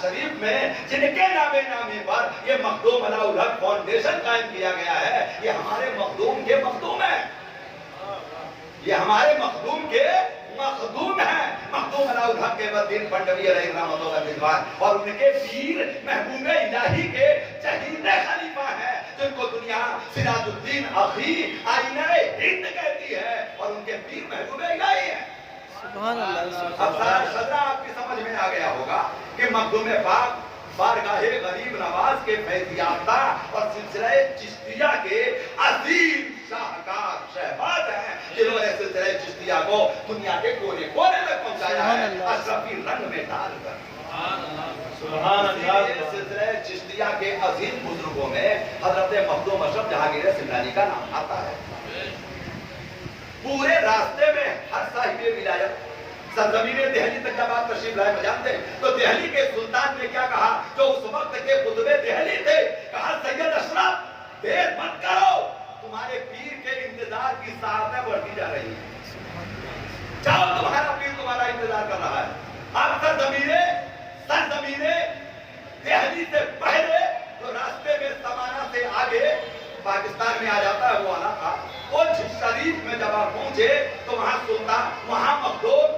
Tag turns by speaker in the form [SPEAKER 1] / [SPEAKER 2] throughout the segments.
[SPEAKER 1] शरीफ में जिनके नामे नामे पर ये मखदूम अलाउल हक फाउंडेशन कायम किया गया है, ये हमारे मखदूम के मखदूम है, ये हमारे मखदूम के मखदूम है। मखदूम अलाउल हक के बदीन पंडवी अलैहिर्रहमतुल्लाह और उनके पीर महबूब इलाही के चहीते खलीफा है, जिनको दुनिया सिराजुद्दीन अखी आईना हिंद कहती है और उनके पीर महबूब इलाही है। सुभान अल्लाह। अब सारा सदरा आपकी समझ में आ गया होगा कि मखदूम पाक बारगाहे गरीब नवाज के फैज़ याफ्ता और सिलसिला चिश्तिया के अजीम शाहकार शहबाज हैं, जिन्होंने सिलसिला चिश्तिया को दुनिया के कोने कोने तक पहुंचाया है अशरफी रंग में डालकर। सुभान अल्लाह। सिलसिला चिश्तिया के अजीम बुजुर्गों में हजरत मखदूम अशरफ जहांगीर सिंधानी का नाम आता है। पूरे रास्ते में हर साहिब विलायत सरजमीन दिल्ली तक जब आप तशरीफ लाए जानते हैं तो दिल्ली के सुल्तान ने क्या कहा, जो उस वक्त के कुतुबे दिल्ली थे, कहा सैयद अशरफ देर मत करो, तुम्हारे पीर के इंतजार की साहतें बढ़ती जा रही है, जाओ तुम्हारा पीर तुम्हारा इंतजार कर रहा है। अब सरजमीने दिल्ली से पहले तो रास्ते में समाना से आगे पाकिस्तान में आ जाता है वो इलाका, उस शरीफ में जब आप पहुंचे तो वहां सुल्तान, वहां मखदूम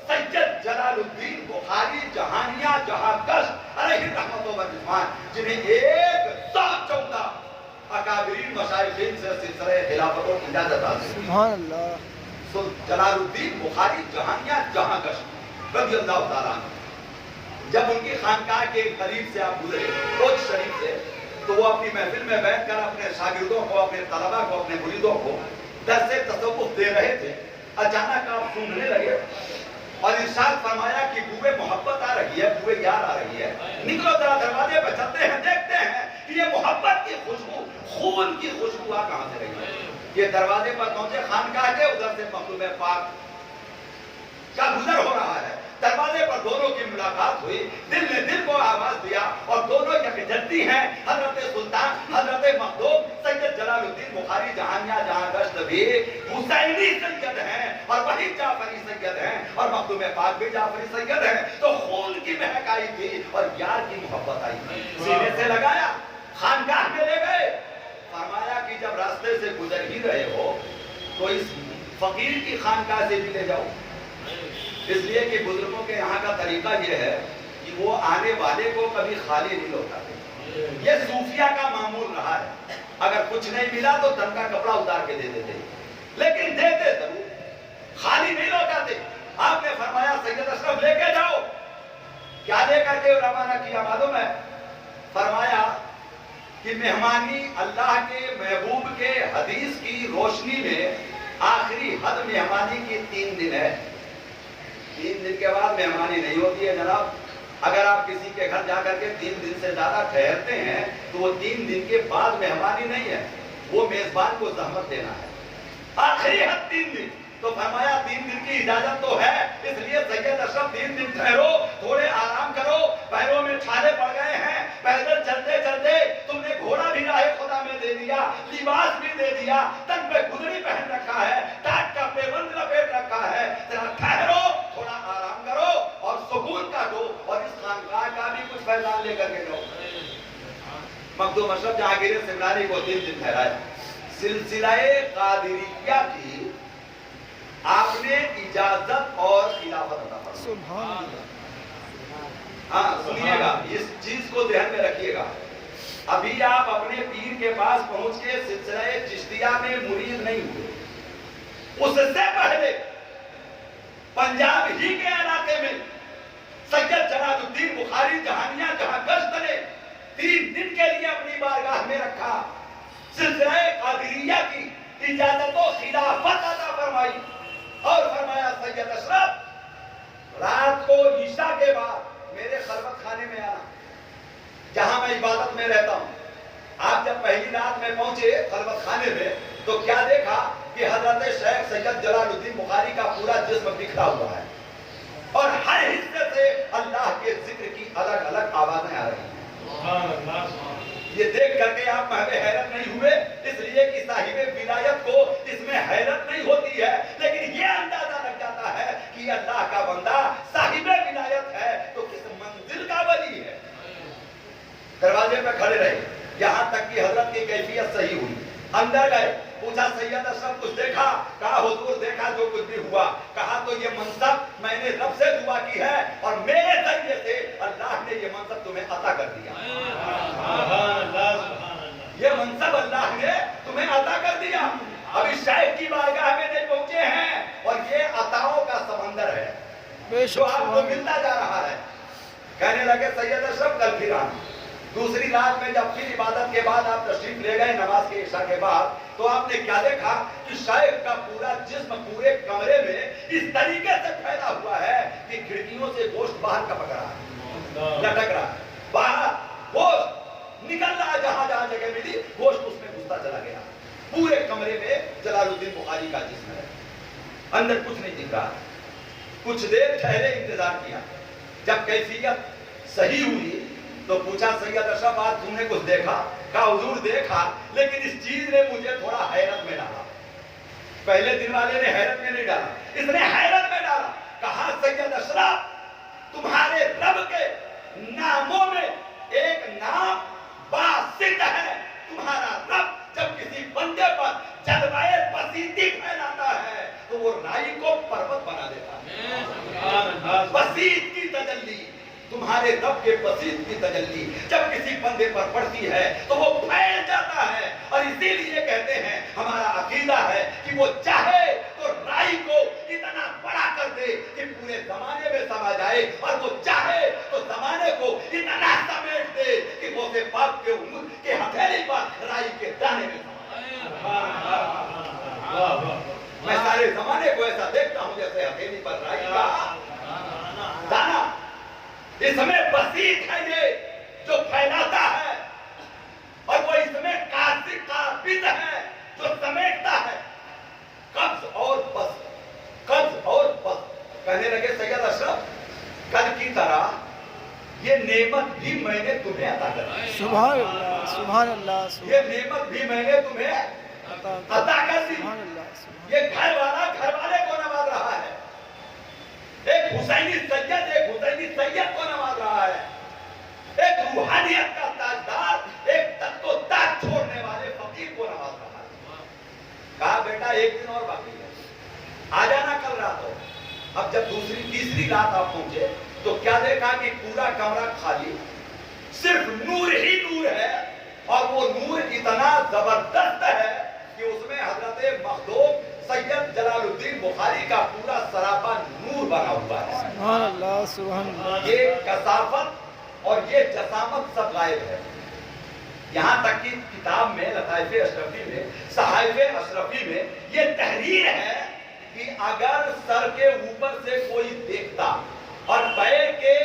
[SPEAKER 1] सैयद जलालुद्दीन बुखारी जहानिया जहांगश अलैहिर्रहमतुल्लाह, जिन्हें 114 अकाबिरीन मशाइखीन से सिलसिले खिलाफतों की इजाजत हासिल। सुभान अल्लाह। जलालुद्दीन बुखारी जहानिया जहांगश रज़ियल्लाहु ताला अन्हु, जब उनकी खानकाह के करीब से आप गुजरे रोज शरीफ से, तो वो अपनी महफिल में बैठकर अपने शागिर्दों को, अपने तलबा को, अपने मुरीदों को दर्स तसव्वुफ दे रहे थे। अचानक आप सूंघने लगे और इरशाद फरमाया कि बुए मोहब्बत आ रही है, बुए यार आ रही है, निकलो जरा दरवाजे पर चलते हैं, देखते हैं कि ये मोहब्बत की खुशबू, खून की खुशबू आ कहां से रही है। ये दरवाजे पर पहुंचे खानकाह के, उधर से मखदूम पाक का गुजर हो रहा है, दरवाजे पर दोनों की मुलाकात हुई, दिल ने दिल को आवाज दिया और दोनों यकजहती हैं। हजरत सुल्तान हजरत मखदूम सैयद जलालुद्दीन बुखारी जहानिया जहांगश भी हुसैनी सैयद हैं और वही जाफरी सैयद हैं और मखदूम पाक भी जाफरी सैयद हैं। तो खून की महक आई थी और यार की मोहब्बत आई थी, सीने से लगाया, खानकाह में ले गए, फरमाया कि जब रास्ते से गुजर ही रहे हो तो इस फकीर की खानकाह से भी ले जाओ, इसलिए कि बुजुर्गों के यहाँ का तरीका यह है कि वो आने वाले को कभी खाली नहीं लौटाते। ये सूफिया का मामूल रहा है, अगर कुछ नहीं मिला तो तन का कपड़ा उतार के दे देते, लेकिन देते जरूर, खाली नहीं लौटाते। आपने फरमाया सैयद अशरफ लेके जाओ, क्या लेकर के रवाना किया मालूम है? फरमाया कि मेहमानी अल्लाह के महबूब के हदीस की रोशनी में आखिरी हद मेहमानी की 3 दिन है। 3 दिन के बाद मेहमानी नहीं होती है जनाब। अगर आप किसी के घर जाकर के 3 दिन से ज्यादा ठहरते हैं तो वो 3 दिन के बाद मेहमानी नहीं है, वो मेजबान को जहमत देना है। आखिरी हद 3 दिन, तो फरमाया 3 दिन की इजाजत तो है, इसलिए सैयद अशरफ 3 दिन ठहरो, थोड़े आराम करो, पैरों में छाले पड़ गए हैं, पैदल चलते चलते तुमने घोड़ा भी राहे खुदा में दे दिया, लिबास भी दे दिया, तन पे गुदड़ी पहन रखा है, टाट का पेबंद लपेट रखा है, जरा ठहरो, थोड़ा आराम करो और सुकून काटो और इस खानकाह का भी कुछ फैजान लेकर के जाओ। मखदूम अशरफ जहांगीर सिंधानी को 3 दिन ठहराया। सिलसिलाए कादिरिया की आपने इजाजत और खिलाफत अता फरमाई। सुभान अल्लाह। हाँ सुनिएगा, इस चीज को ध्यान में रखिएगा। अभी आप अपने पीर के पास पहुंच के सिलसिलाए चिश्तिया में मुरीद नहीं हुए, उससे पहले पंजाब ही के इलाके में सैयद जलालुद्दीन बुखारी जहानिया जहांगश ने 3 दिन के लिए अपनी बारगाह में रखा, सिलसिलाए कादिरिया की इजाजत और खिलाफत अता फरमाई और फरमाया सैयद अशरफ रात को ईशा के बाद मेरे खलवत खाने में आना, जहां मैं इबादत में रहता हूं। आप जब पहली रात में पहुंचे खलवत खाने में तो क्या देखा कि हजरत शेख सैयद जलालुद्दीन बुखारी का पूरा जिस्म बिखरा हुआ है और हर हिस्से से अल्लाह के जिक्र की अलग अलग आवाजें आ रही हैं। ये देख करके आप महवे हैरत नहीं हुए, इसलिए कि साहिबे विलायत को इसमें हैरत नहीं होती है, लेकिन ये अंदाजा लग जाता है कि अल्लाह का बंदा साहिबे विलायत है तो किस मंजिल का वली यहाँ तक कि हजरत की कैफियत सही हुई। अंदर गए, पूछा सैयद अशरफ कुछ देखा? कहा हुजूर देखा जो कुछ भी हुआ। कहा तो ये मनसब मैंने रब से दुआ की है और मेरे जरिए से अल्लाह ने ये मनसब तुम्हें अता कर दिया। ये मनसब अल्लाह ने तुम्हें अता कर दिया। अभी शायद की बारगाह में नहीं पहुंचे हैं और ये अताओं का समंदर है जो आपको मिलता जा रहा है। कहने लगे सैयद अशरफ कल फिर आना। दूसरी रात में जब फिर इबादत के बाद आप तशरीफ ले गए नमाज के इशा के बाद, तो आपने क्या देखा कि शायद का पूरा जिस्म पूरे कमरे में इस तरीके से फैला हुआ है कि खिड़कियों से गोश्त बाहर टपक रहा है, लटक रहा है, बाहर गोश्त निकल रहा है। जहां जहां जगह मिली गोश्त उसमें घुसता चला गया। पूरे कमरे में जलालुद्दीन बुखारी का जिस्म है, अंदर कुछ नहीं दिख रहा। कुछ देर ठहरे, इंतजार किया। जब कैफियत सही हुई तो पूछा सैयद अशरफ आज तुमने कुछ देखा? कहा हुजूर देखा, लेकिन इस चीज ने मुझे थोड़ा हैरत में डाला। पहले दिन वाले ने हैरत में नहीं डाला, इसने हैरत में डाला। कहा सैयद अशरफ तुम्हारे रब के नामों में एक नाम बासित है। तुम्हारा रब जब किसी बंदे पर जलवाए बसीती फैलाता है तो वो राई को पर्वत बना देता है। बसीत की तजल्ली, तुम्हारे रब के बसीत की तजल्ली जब किसी बंदे पर पड़ती है तो वो फैल जाता है। और इसीलिए कहते हैं, हमारा अकीदा है कि वो चाहे तो राई को इतना बड़ा कर दे कि पूरे जमाने में समा जाए, और वो चाहे तो जमाने को इतना समेट दे कि वो से पाक के हथेली पर राई के दाने में समा जाए। मैं सारे जमाने को ऐसा देखता हूं जैसे हथेली पर राई का दाना। इसमें बसीत है ये जो फैलाता है, और वो इसमें काबिज है जो समेटता है। कब्ज और बस, कब्ज और बस। कहने लगे सैयद अशरफ कल की तरह ये नेमत भी मैंने तुम्हें अता कर दी।
[SPEAKER 2] सुभान अल्लाह, सुभान अल्लाह।
[SPEAKER 1] ये नेमत भी मैंने तुम्हें अता कर दी। ये घर वाले को नवाज रहा है। एक हुसैनी सैयद को नवाज रहा है। एक रूहानियत का ताजदार, एक तख्तो ताज छोड़ने वाले फकीर को नवाज रहा है। कहा बेटा एक दिन और बाकी है, आ जाना कल रात हो। अब जब दूसरी तीसरी रात आप पहुंचे तो क्या देखा कि पूरा कमरा खाली, सिर्फ नूर ही नूर है। और वो नूर इतना जबरदस्त है कि उसमें हजरत मखदूम सैयद जलालुद्दीन बुखारी का पूरा सरापा नूर बना हुआ है।
[SPEAKER 2] सुभान अल्लाह, सुभान अल्लाह।
[SPEAKER 1] ये कसाफत और ये जसामत सब गायब है। यहाँ तक कि किताब में लताइफ़े अशरफी में, सहाइफ़े अशरफी में ये तहरीर है कि अगर सर के ऊपर से कोई देखता और पैर के